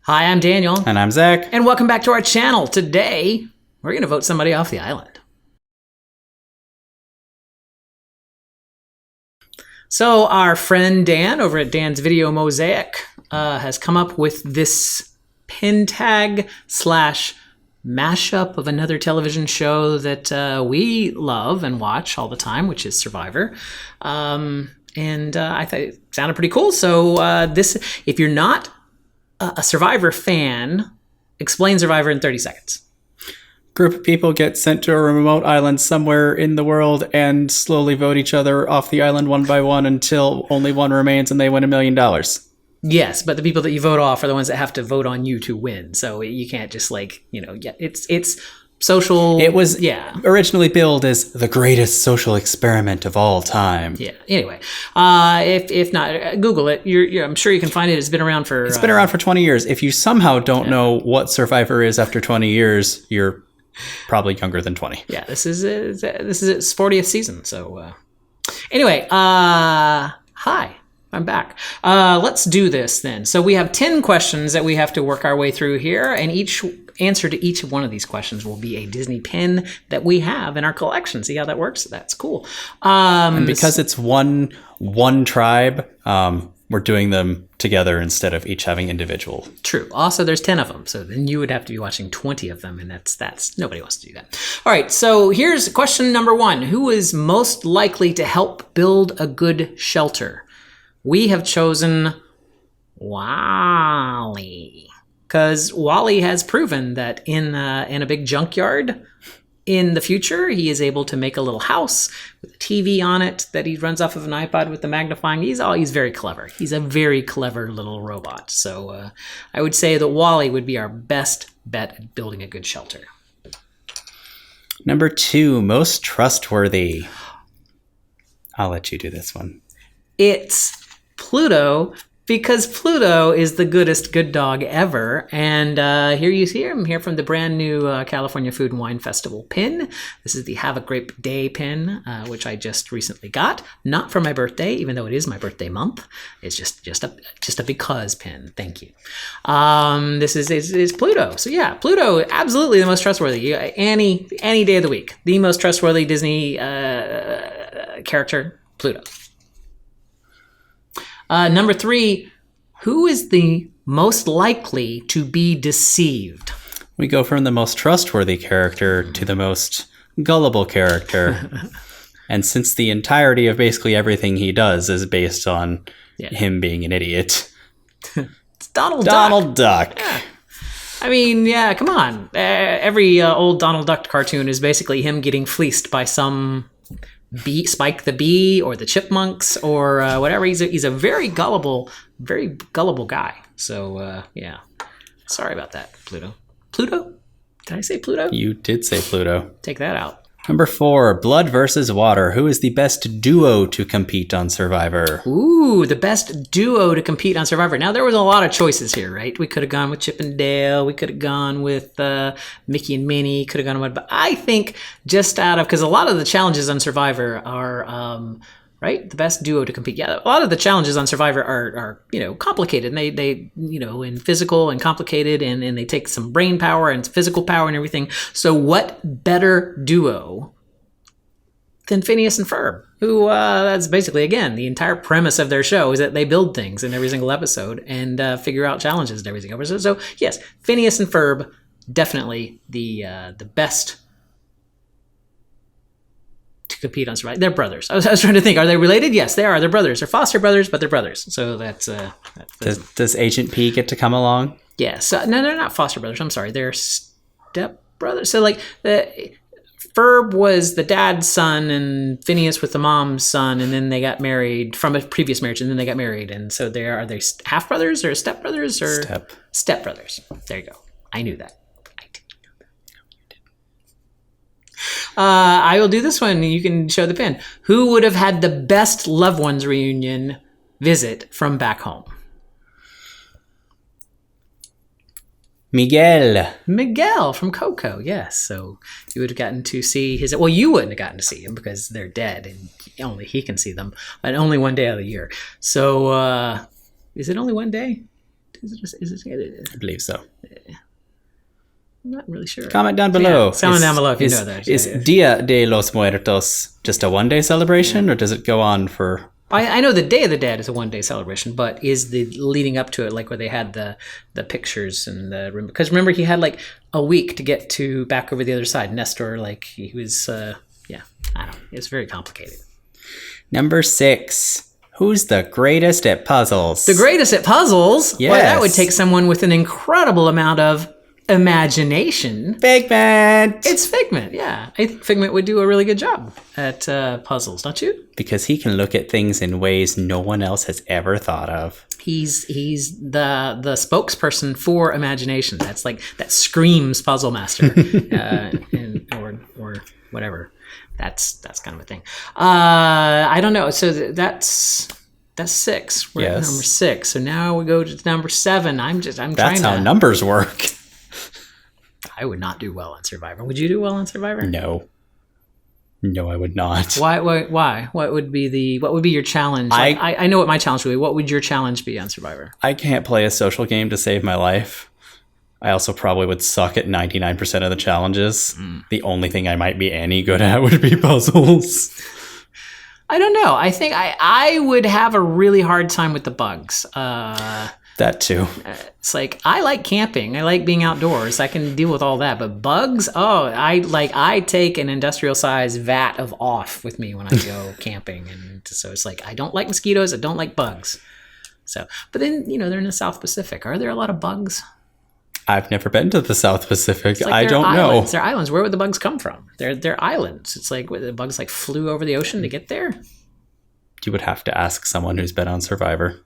Hi, I'm Daniel. And I'm Zach. And welcome back to our channel. Today, we're going to vote somebody off the island. So our friend Dan over at DansVideoMosiac has come up with this pin tag / mashup of another television show that we love and watch all the time, which is Survivor. And I thought it sounded pretty cool. So if you're not a Survivor fan, explain Survivor in 30 seconds. Group of people get sent to a remote island somewhere in the world and slowly vote each other off the island one by one until only one remains and they win $1 million. Yes, but the people that you vote off are the ones that have to vote on you to win. So you can't just it's social. It was originally billed as the greatest social experiment of all time. Yeah. Anyway, if not, Google it. I'm sure you can find it. It's been around for 20 years. If you somehow don't know what Survivor is after 20 years, you're probably younger than 20. Yeah, this is its 40th season. So anyway, hi. I'm back. Let's do this then. So we have 10 questions that we have to work our way through here, and each answer to each one of these questions will be a Disney pin that we have in our collection. See how that works? That's cool. And because it's one tribe, we're doing them together instead of each having individual. True. Also, there's 10 of them, so then you would have to be watching 20 of them, and that's nobody wants to do that. All right, so here's question number 1. Who is most likely to help build a good shelter? We have chosen Wally, because Wally has proven that in a big junkyard in the future, he is able to make a little house with a TV on it that he runs off of an iPod with the magnifying. He's very clever. He's a very clever little robot. So I would say that Wally would be our best bet at building a good shelter. Number 2, most trustworthy. I'll let you do this one. It's Pluto, because Pluto is the good dog ever. And here you see him here from the brand new California Food and Wine Festival pin. This is the Have a Great Day pin, which I just recently got. Not for my birthday, even though it is my birthday month. It's just a because pin. Thank you. This is Pluto. So yeah, Pluto, absolutely the most trustworthy. Any day of the week. The most trustworthy Disney character, Pluto. Number 3, who is the most likely to be deceived? We go from the most trustworthy character to the most gullible character. And since the entirety of basically everything he does is based on him being an idiot. It's Donald Duck. Yeah. I mean, yeah, come on. Every old Donald Duck cartoon is basically him getting fleeced by some Spike the Bee or the Chipmunks or whatever. He's a very gullible guy. So yeah, sorry about that, Pluto. Pluto? Did I say Pluto? You did say Pluto. Take that out. Number 4, blood versus water. Who is the best duo to compete on Survivor? Ooh, the best duo to compete on Survivor. Now, there was a lot of choices here, right? We could have gone with Chip and Dale. We could have gone with Mickey and Minnie. Could have gone with... But I think just because a lot of the challenges on Survivor are... right? The best duo to compete. Yeah, a lot of the challenges on Survivor are complicated. And they and physical and complicated, and they take some brain power and physical power and everything. So what better duo than Phineas and Ferb, who that's basically, again, the entire premise of their show is that they build things in every single episode and figure out challenges in every single episode. So yes, Phineas and Ferb, definitely the best to compete on Survivor. They're brothers. I was trying to think, are they related? Yes, they are. They're brothers. They're foster brothers, but they're brothers. So that's... Does Agent P get to come along? Yes. No, they're not foster brothers. I'm sorry. They're step brothers. So like Ferb was the dad's son and Phineas was the mom's son, and then they got married from a previous marriage, and then they got married. And so are they half brothers or step brothers or step brothers? There you go. I knew that. I will do this one. You can show the pin. Who would have had the best loved ones reunion visit from back home? Miguel from Coco, yes. So you would have gotten to see his... Well, you wouldn't have gotten to see him because they're dead and only he can see them. And only one day out of the year. So is it only one day? I believe so. I'm not really sure. Comment down below. Comment down below if you know that. Is Dia de los Muertos just a one-day celebration, or does it go on for... I know the Day of the Dead is a one-day celebration, but is the leading up to it, like where they had the pictures and the... Because remember, he had like a week to get to back over the other side. Nestor, like, he was... I don't know. It's very complicated. Number 6. Who's the greatest at puzzles? The greatest at puzzles? Yes. Well, that would take someone with an incredible amount of imagination. Figment! It's Figment, yeah. I think Figment would do a really good job at puzzles, don't you? Because he can look at things in ways no one else has ever thought of. He's the spokesperson for imagination. That's like, that screams puzzle master, or whatever. That's kind of a thing. I don't know. So that's 6. We're at number 6. So now we go to number 7. That's how numbers work. I would not do well on Survivor. Would you do well on Survivor? No, I would not. Why? What would be your challenge? I know what my challenge would be. What would your challenge be on Survivor? I can't play a social game to save my life. I also probably would suck at 99% of the challenges. The only thing I might be any good at would be puzzles. I don't know. I think I would have a really hard time with the bugs. That too. It's like, I like camping. I like being outdoors. I can deal with all that. But bugs, I take an industrial size vat of off with me when I go camping. And so it's like, I don't like mosquitoes. I don't like bugs. So, but then, they're in the South Pacific. Are there a lot of bugs? I've never been to the South Pacific. Like I don't know. They're islands. Where would the bugs come from? They're islands. It's like, the bugs like flew over the ocean to get there. You would have to ask someone who's been on Survivor.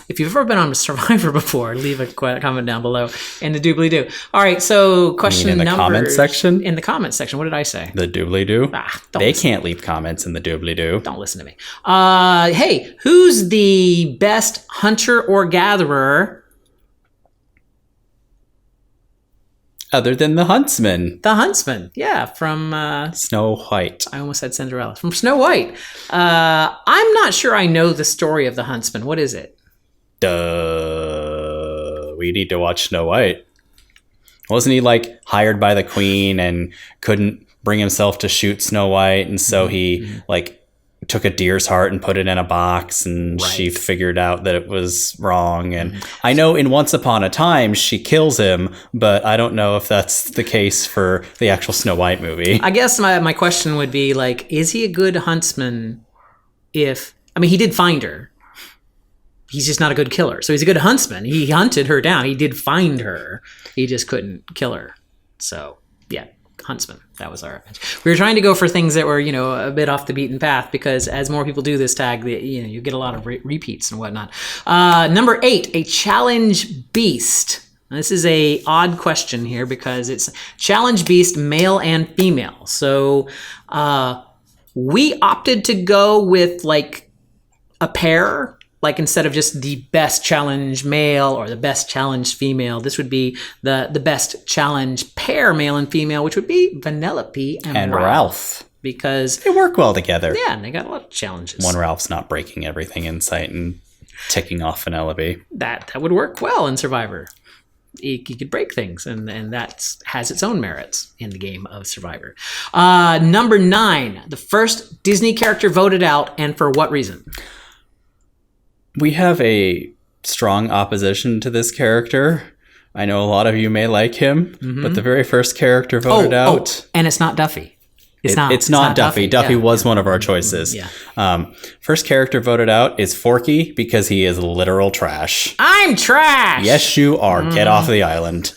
If you've ever been on Survivor before, leave a comment down below in the doobly-doo. All right, so question in the comment section? In the comment section. What did I say? The doobly-doo? They listen. Can't leave comments in the doobly-doo. Don't listen to me. Hey, who's the best hunter or gatherer? Other than the huntsman. The huntsman, yeah, from... Snow White. I almost said Cinderella. From Snow White. I'm not sure I know the story of the huntsman. What is it? We need to watch Snow White. Wasn't he like hired by the queen and couldn't bring himself to shoot Snow White, and so he like took a deer's heart and put it in a box, and she figured out that it was wrong. And I know in Once Upon a Time she kills him, but I don't know if that's the case for the actual Snow White movie. I guess my question would be like, is he a good huntsman he did find her. He's just not a good killer. So he's a good huntsman. He hunted her down. He did find her. He just couldn't kill her. So, yeah, huntsman. That was our... We were trying to go for things that were, a bit off the beaten path, because as more people do this tag, you get a lot of repeats and whatnot. Number 8, a challenge beast. Now, this is a odd question here because it's challenge beast, male and female. So we opted to go with like a pair. Like, instead of just the best challenge male or the best challenge female, this would be the best challenge pair, male and female, which would be Vanellope and Ralph. Because they work well together. Yeah, and they got a lot of challenges. When Ralph's not breaking everything in sight and ticking off Vanellope. That would work well in Survivor. He could break things, and that has its own merits in the game of Survivor. Number 9, the first Disney character voted out, and for what reason? We have a strong opposition to this character. I know a lot of you may like him, but the very first character voted out... and it's not Duffy. It's not Duffy. Duffy was one of our choices. First character voted out is Forky, because he is literal trash. I'm trash! Yes, you are. Get off the island.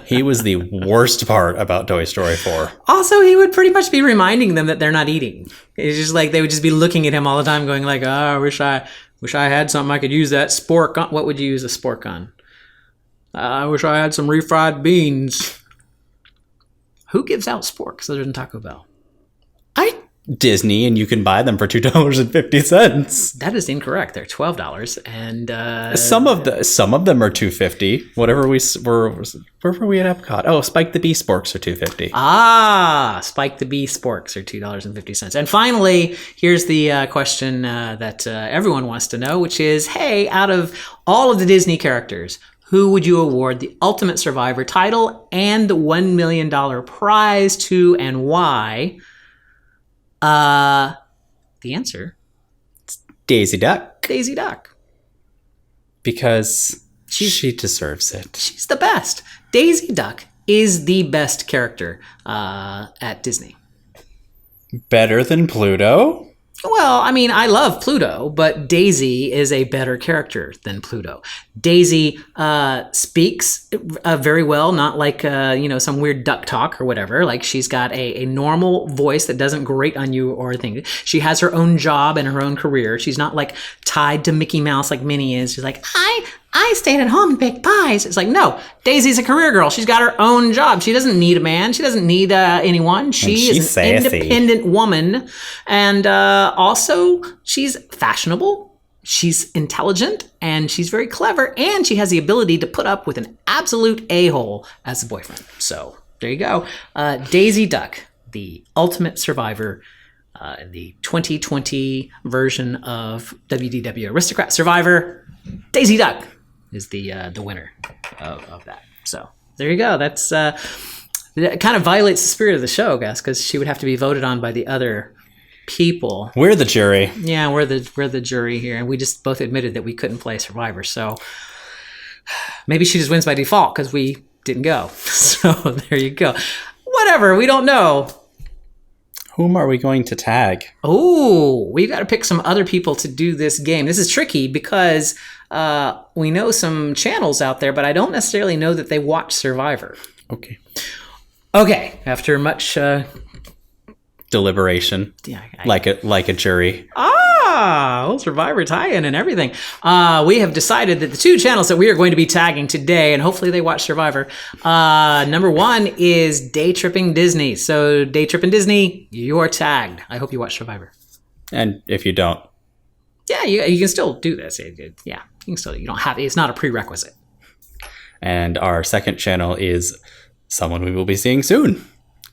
He was the worst part about Toy Story 4. Also, he would pretty much be reminding them that they're not eating. It's just like they would just be looking at him all the time going like, oh, I wish I had something I could use that spork on. What would you use a spork on? I wish I had some refried beans. Who gives out sporks other than Taco Bell? Disney, and you can buy them for $2.50. That is incorrect. They're $12, and Some of them are $2.50. Whatever we were, where were we at Epcot? Oh, Spike the Bee Sporks are $2.50. Spike the Bee Sporks are $2.50. And finally, here's the question that everyone wants to know, which is, hey, out of all of the Disney characters, who would you award the Ultimate Survivor title and the $1 million prize to, and why? The answer: Daisy Duck. Daisy Duck. Because she deserves it. She's the best. Daisy Duck is the best character at Disney. Better than Pluto? Well, I mean, I love Pluto, but Daisy is a better character than Pluto. Daisy speaks very well, not like, some weird duck talk or whatever. Like, she's got a normal voice that doesn't grate on you or anything. She has her own job and her own career. She's not, like, tied to Mickey Mouse like Minnie is. She's like, I stayed at home and baked pies. It's like, no, Daisy's a career girl. She's got her own job. She doesn't need a man. She doesn't need anyone. She is an independent woman. And also, she's fashionable. She's intelligent. And she's very clever. And she has the ability to put up with an absolute a-hole as a boyfriend. So there you go. Daisy Duck, the Ultimate Survivor, the 2020 version of WDW Aristocrat Survivor. Daisy Duck is the winner of that. So there you go. That's that kind of violates the spirit of the show, I guess, because she would have to be voted on by the other people. We're the jury. Yeah, we're the jury here, and we just both admitted that we couldn't play Survivor. So maybe she just wins by default because we didn't go. So there you go. Whatever. We don't know. Whom are we going to tag? Oh, we've got to pick some other people to do this game. This is tricky because we know some channels out there, but I don't necessarily know that they watch Survivor. Okay. After much deliberation, like a jury. Survivor tie-in and everything. We have decided that the two channels that we are going to be tagging today, and hopefully they watch Survivor. Number one is Day Tripping Disney. So Day Tripping Disney, you are tagged. I hope you watch Survivor. And if you don't, yeah, you can still do this. Yeah, you can still. You don't have. It's not a prerequisite. And our second channel is someone we will be seeing soon.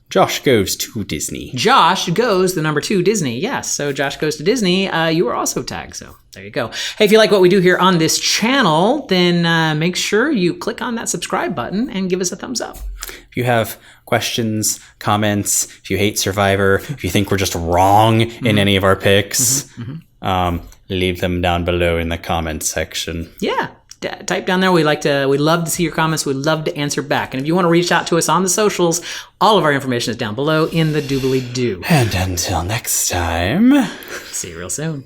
Josh Goes to Disney. Josh Goes, the number 2 Disney. Yes, so Josh Goes to Disney. You are also tagged, so there you go. Hey, if you like what we do here on this channel, then make sure you click on that subscribe button and give us a thumbs up. If you have questions, comments, if you hate Survivor, if you think we're just wrong in any of our picks, leave them down below in the comments section. Yeah. Type down there. We'd love to see your comments. We'd love to answer back. And if you want to reach out to us on the socials, all of our information is down below in the doobly-doo. And until next time, see you real soon.